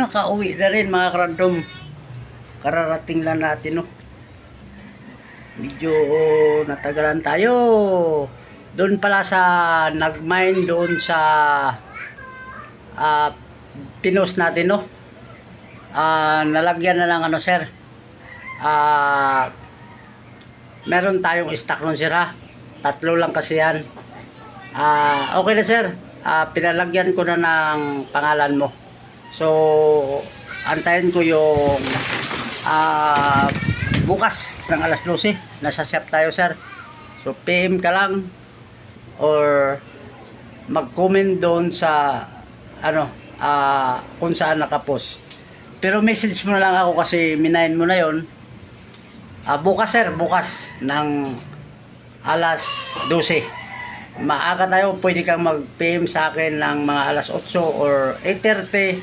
nakauwi na rin mga karandom. Kararating lang natin, no. Medyo natagalan tayo. Doon pala sa nag-mine doon sa pinost natin, no. Nalagyan na lang ano, sir. Meron tayong stock nun, sir, ha. 3 lang kasi yan. Okay na, sir. Pinalagyan ko na ng pangalan mo. So, antayin ko yung bukas ng alas 12. Nasa shop tayo, sir. So, PM ka lang or mag-comment doon sa ano, kung saan nakapost. Pero message mo na lang ako kasi minayin mo na yon. Bukas, sir, bukas ng alas 12. Maaga tayo, pwede kang mag-PM sa akin ng mga alas 8 or 8:30.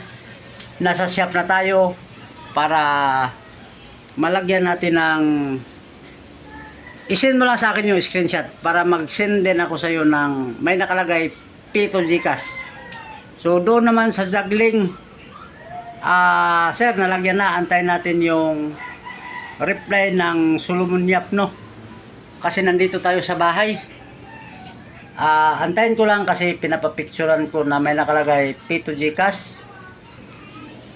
Nasa shop na tayo para malagyan natin ng isend mo lang sa akin yung screenshot para mag-send din ako sa iyo ng may nakalagay Pito Gcash. So doon naman sa juggling, sir, nalagyan na. Antayin natin yung reply ng Solomon Yap, no? Kasi nandito tayo sa bahay. Antayin ko lang kasi pinapapicturan ko na may nakalagay Pito Gcash.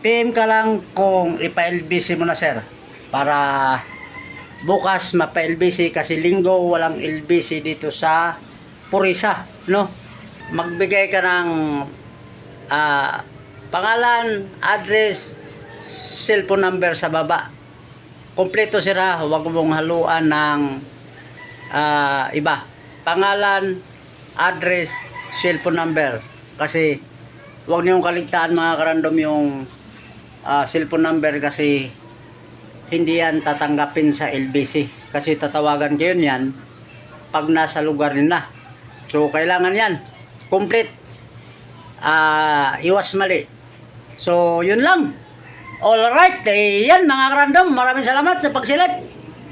PM ka lang kung ipa-LBC mo na, sir, para bukas mapa-LBC kasi linggo walang LBC dito sa Purisa, no? Magbigay ka ng pangalan, address, cellphone number sa baba. Kompleto, sir, ha. Huwag mong haluan ng iba. Pangalan, address, cellphone number. Kasi huwag niyong kaligtaan, mga karandom, yung cellphone number kasi hindi yan tatanggapin sa LBC. Kasi tatawagan kayo yan pag nasa lugar nila. So, kailangan yan complete. Iwas mali. So, yun lang. Alright, yan mga karandom. Maraming salamat sa pagsilip.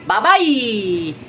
Bye-bye!